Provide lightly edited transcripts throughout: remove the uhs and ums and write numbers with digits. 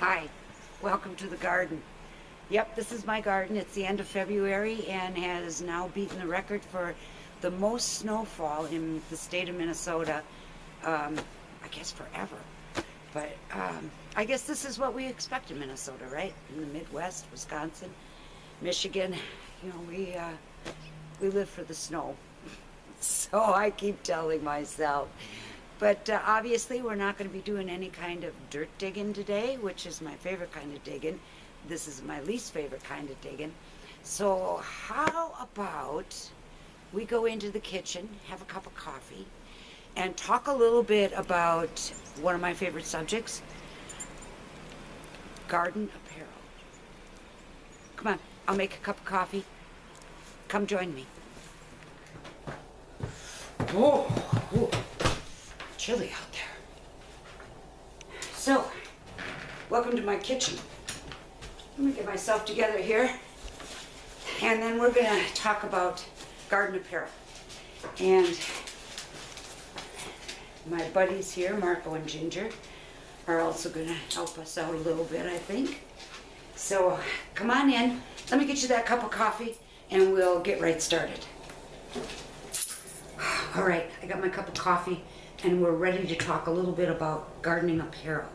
Hi, welcome to the garden. Yep, this is my garden. It's the end of February and has now beaten the record for the most snowfall in the state of Minnesota, I guess forever. But I guess this is what we expect in Minnesota, right? In the Midwest, Wisconsin, Michigan, we live for the snow. So I keep telling myself. But obviously, we're not going to be doing any kind of dirt digging today, which is my favorite kind of digging. This is my least favorite kind of digging. So, how about we go into the kitchen, have a cup of coffee, and talk a little bit about one of my favorite subjects, garden apparel. Come on, I'll make a cup of coffee. Come join me. Oh. Chilly out there. So, welcome to my kitchen. Let me get myself together here. And then we're going to talk about garden apparel. And my buddies here, Marco and Ginger, are also going to help us out a little bit, I think. So, come on in. Let me get you that cup of coffee and we'll get right started. All right, I got my cup of coffee. And we're ready to talk a little bit about gardening apparel.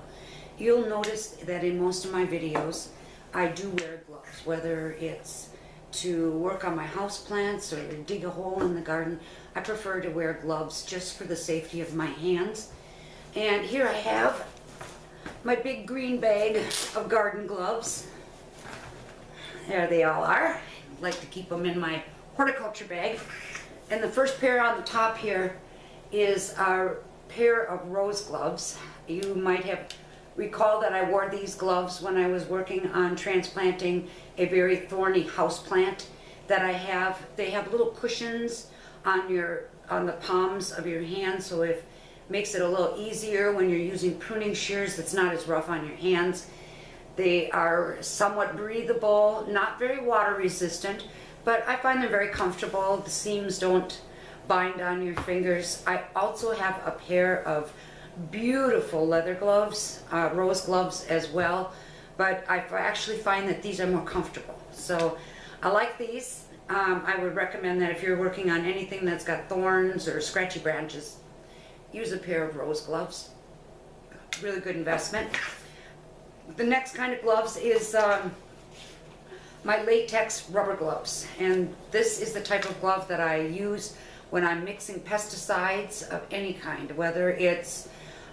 You'll notice that in most of my videos, I do wear gloves, whether it's to work on my houseplants or to dig a hole in the garden. I prefer to wear gloves just for the safety of my hands. And here I have my big green bag of garden gloves. There they all are. I like to keep them in my horticulture bag. And the first pair on the top here is a pair of rose gloves. You might have recalled that I wore these gloves when I was working on transplanting a very thorny houseplant that I have. They have little cushions on the palms of your hands, so it makes it a little easier when you're using pruning shears. That's not as rough on your hands. They are somewhat breathable, not very water resistant, but I find them very comfortable. The seams don't bind on your fingers. I also have a pair of beautiful leather gloves, rose gloves as well, but I actually find that these are more comfortable. So I like these. I would recommend that if you're working on anything that's got thorns or scratchy branches, use a pair of rose gloves. Really good investment. The next kind of gloves is my latex rubber gloves, and this is the type of glove that I use when I'm mixing pesticides of any kind, whether it's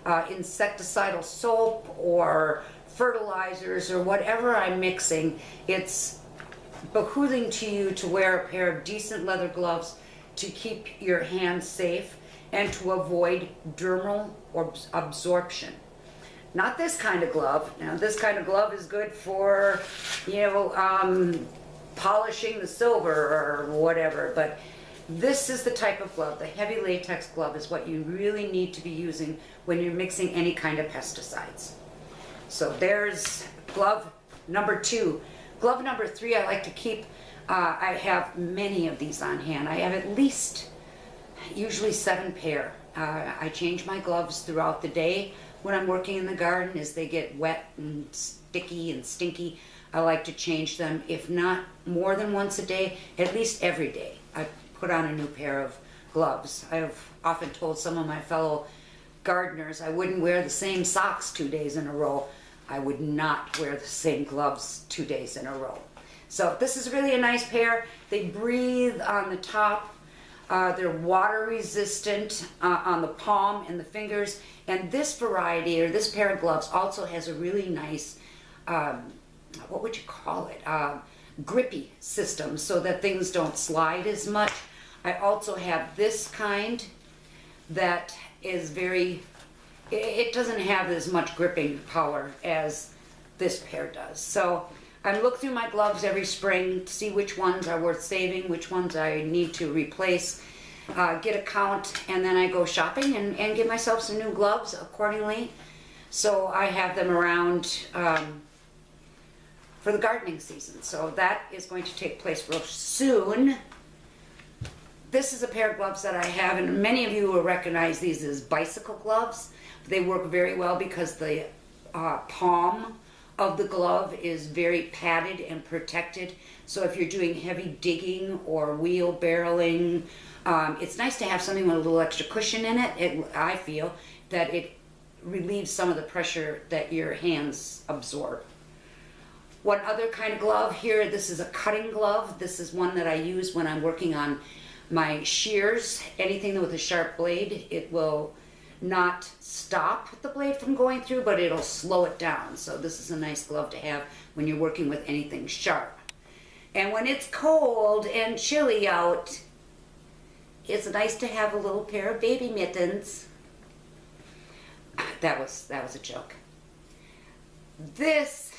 insecticidal soap or fertilizers or whatever I'm mixing. It's behooving to you to wear a pair of decent leather gloves to keep your hands safe and to avoid dermal or absorption. Not this kind of glove. Now, this kind of glove is good for, polishing the silver or whatever, but this is the type of glove. The heavy latex glove is what you really need to be using when you're mixing any kind of pesticides. So there's glove number 2. Glove number 3 I like to keep, I have many of these on hand. I have at least usually 7 pair. I change my gloves throughout the day when I'm working in the garden. As they get wet and sticky and stinky, I like to change them, if not more than once a day, at least every day. I put on a new pair of gloves. I've often told some of my fellow gardeners I wouldn't wear the same socks 2 days in a row. I would not wear the same gloves 2 days in a row. So this is really a nice pair. They breathe on the top. They're water resistant on the palm and the fingers. And this variety, or this pair of gloves, also has a really nice, what would you call it? Grippy system, so that things don't slide as much. I also have this kind that is it doesn't have as much gripping power as this pair does. So I look through my gloves every spring to see which ones are worth saving, which ones I need to replace, get a count, and then I go shopping and get myself some new gloves accordingly. So I have them around for the gardening season. So that is going to take place real soon. This is a pair of gloves that I have, and many of you will recognize these as bicycle gloves. They work very well because the palm of the glove is very padded and protected. So if you're doing heavy digging or wheelbarrowing, it's nice to have something with a little extra cushion in it. I feel that it relieves some of the pressure that your hands absorb. One other kind of glove here, this is a cutting glove. This is one that I use when I'm working on my shears. Anything with a sharp blade, it will not stop the blade from going through, but it'll slow it down. So this is a nice glove to have when you're working with anything sharp. And when it's cold and chilly out, it's nice to have a little pair of baby mittens. That was a joke. This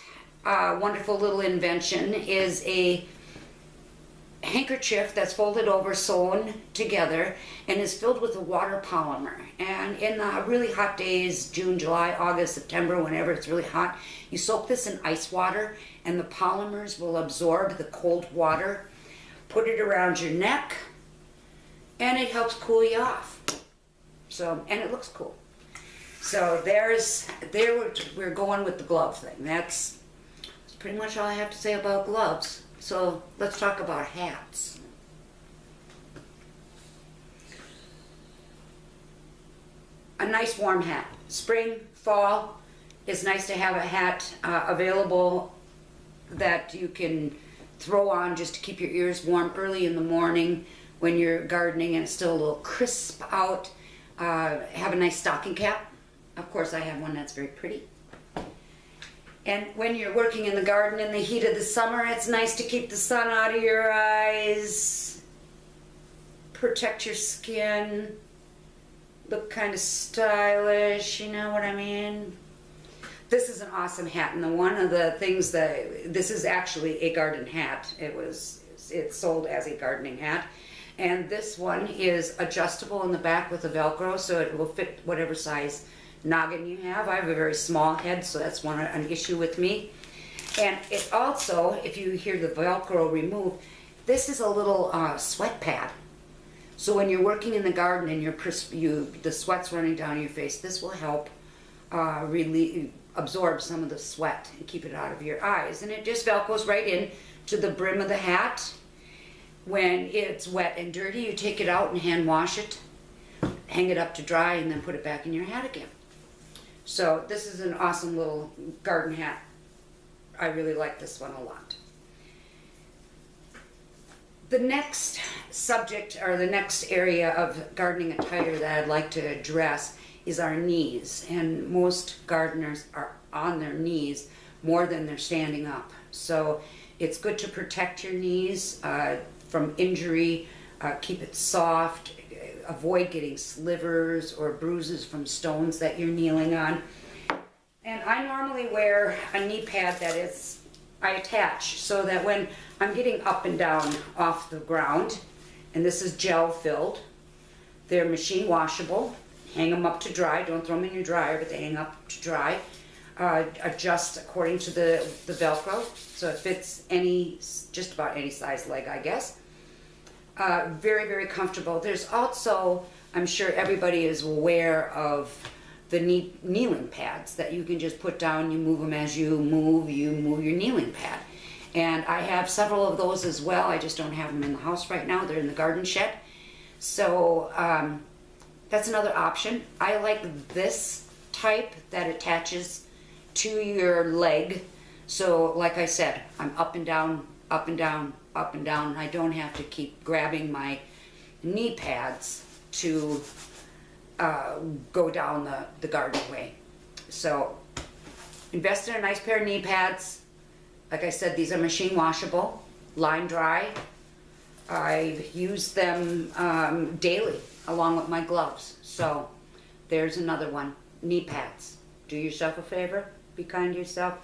wonderful little invention is a handkerchief that's folded over, sewn together, and is filled with a water polymer. And in really hot days, June, July, August, September, whenever it's really hot, you soak this in ice water and the polymers will absorb the cold water. Put it around your neck and it helps cool you off. So, and it looks cool. So there we're going with the glove thing. That's pretty much all I have to say about gloves. So let's talk about hats. A nice warm hat. Spring, fall, it's nice to have a hat available that you can throw on just to keep your ears warm early in the morning when you're gardening and it's still a little crisp out. Have a nice stocking cap. Of course, I have one that's very pretty. And when you're working in the garden in the heat of the summer, it's nice to keep the sun out of your eyes, protect your skin, look kind of stylish, you know what I mean? This is an awesome hat, and one of the things that, this is actually a garden hat. It's sold as a gardening hat. And this one is adjustable in the back with a Velcro, so it will fit whatever size noggin you have. I have a very small head, so that's an issue with me. And it also, if you hear the Velcro remove, this is a little sweat pad. So when you're working in the garden and the sweat's running down your face, this will help absorb some of the sweat and keep it out of your eyes. And it just Velcros right in to the brim of the hat. When it's wet and dirty, you take it out and hand wash it, hang it up to dry, and then put it back in your hat again. So this is an awesome little garden hat. I really like this one a lot. The next subject, or the next area of gardening attire that I'd like to address is our knees. And most gardeners are on their knees more than they're standing up. So it's good to protect your knees from injury, keep it soft, avoid getting slivers or bruises from stones that you're kneeling on. And I normally wear a knee pad that I attach so that when I'm getting up and down off the ground, and this is gel filled, they're machine washable, hang them up to dry, don't throw them in your dryer, but they hang up to dry. Adjust according to the Velcro, so it fits just about any size leg, I guess. Very, very comfortable. There's also, I'm sure everybody is aware of the kneeling pads that you can just put down. You move them as you move your kneeling pad. And I have several of those as well. I just don't have them in the house right now. They're in the garden shed. So that's another option. I like this type that attaches to your leg. So like I said, I'm up and down, up and down, up and down. I don't have to keep grabbing my knee pads to go down the garden way. So invest in a nice pair of knee pads. Like I said, these are machine washable, line dry. I use them daily along with my gloves. So there's another one, knee pads. Do yourself a favor, be kind to yourself.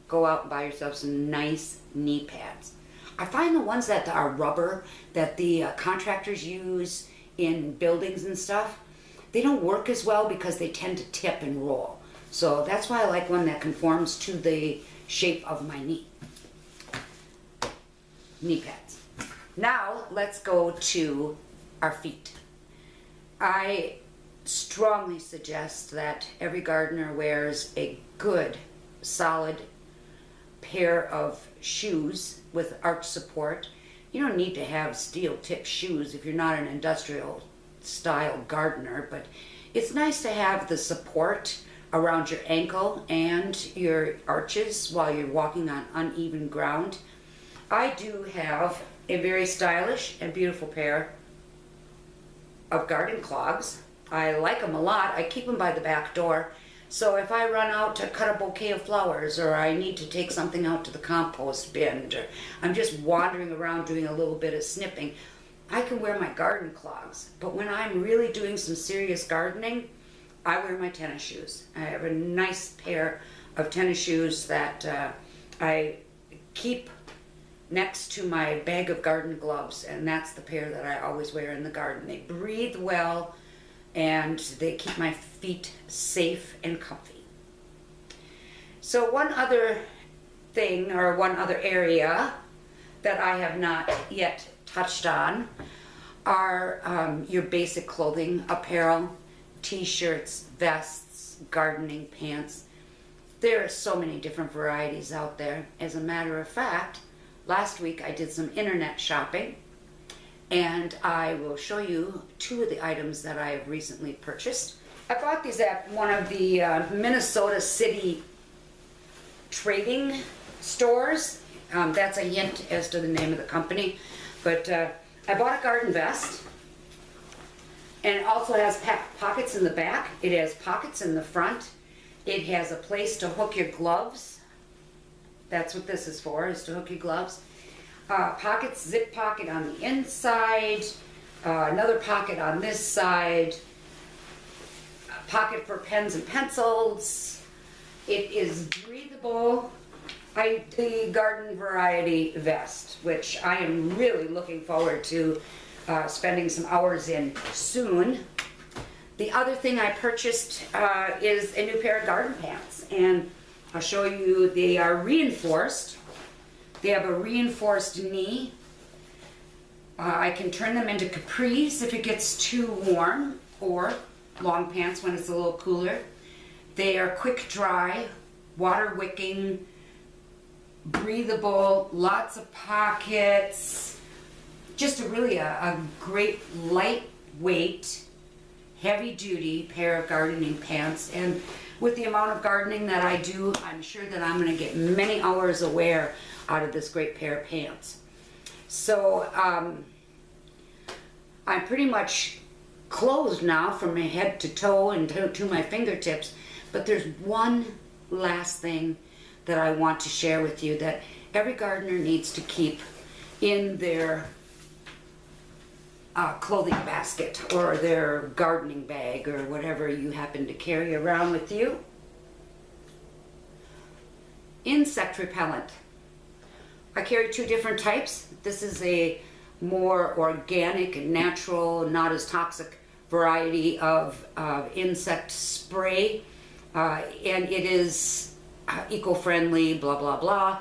Go out and buy yourself some nice knee pads. I find the ones that are rubber, that the contractors use in buildings and stuff, they don't work as well because they tend to tip and roll. So that's why I like one that conforms to the shape of my knee. Knee pads. Now let's go to our feet. I strongly suggest that every gardener wears a good, solid pair of shoes with arch support. You don't need to have steel tip shoes if you're not an industrial style gardener, but it's nice to have the support around your ankle and your arches while you're walking on uneven ground. I do have a very stylish and beautiful pair of garden clogs. I like them a lot. I keep them by the back door. So if I run out to cut a bouquet of flowers, or I need to take something out to the compost bin, or I'm just wandering around doing a little bit of snipping, I can wear my garden clogs. But when I'm really doing some serious gardening, I wear my tennis shoes. I have a nice pair of tennis shoes that I keep next to my bag of garden gloves, and that's the pair that I always wear in the garden. They breathe well, and they keep my feet safe and comfy. So one other thing, or one other area that I have not yet touched on are your basic clothing, apparel, t-shirts, vests, gardening pants. There are so many different varieties out there. As a matter of fact, last week I did some internet shopping, and I will show you two of the items that I have recently purchased. I bought these at one of the Minnesota City trading stores. That's a hint as to the name of the company. But I bought a garden vest, and it also has pockets in the back. It has pockets in the front. It has a place to hook your gloves. That's what this is for, is to hook your gloves. Pockets, zip pocket on the inside, another pocket on this side, a pocket for pens and pencils. It is breathable. The garden variety vest, which I am really looking forward to spending some hours in soon. The other thing I purchased is a new pair of garden pants, and I'll show you. They are reinforced. They have a reinforced knee. I can turn them into capris if it gets too warm, or long pants when it's a little cooler. They are quick dry, water wicking, breathable, lots of pockets. Just a great lightweight, heavy duty pair of gardening pants. And with the amount of gardening that I do, I'm sure that I'm going to get many hours of wear out of this great pair of pants. So I'm pretty much clothed now from my head to toe and to my fingertips, but there's one last thing that I want to share with you that every gardener needs to keep in their clothing basket or their gardening bag or whatever you happen to carry around with you. Insect repellent. I carry two different types. This is a more organic and natural, not as toxic variety of insect spray, and it is eco-friendly, blah blah blah.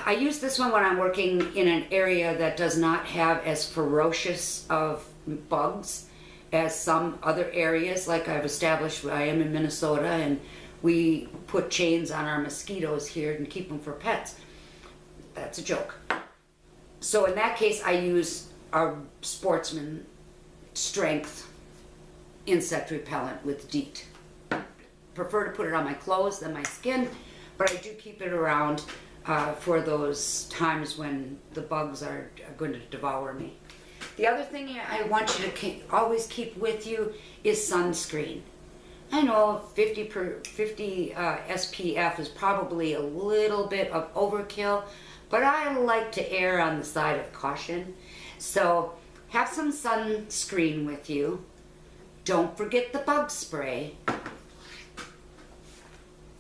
I use this one when I'm working in an area that does not have as ferocious of bugs as some other areas. Like I've established, I am in Minnesota, and we put chains on our mosquitoes here and keep them for pets. That's a joke. So in that case, I use our Sportsman strength insect repellent with DEET. Prefer to put it on my clothes than my skin, but I do keep it around for those times when the bugs are going to devour me. The other thing I want you to always keep with you is sunscreen. I know 50 SPF is probably a little bit of overkill, but I like to err on the side of caution. So have some sunscreen with you. Don't forget the bug spray.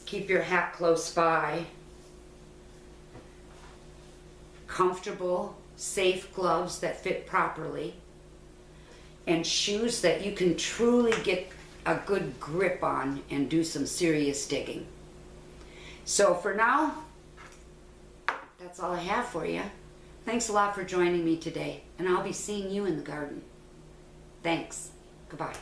Keep your hat close by. Comfortable, safe gloves that fit properly. And shoes that you can truly get a good grip on and do some serious digging. So for now, that's all I have for you. Thanks a lot for joining me today, and I'll be seeing you in the garden. Thanks. Goodbye.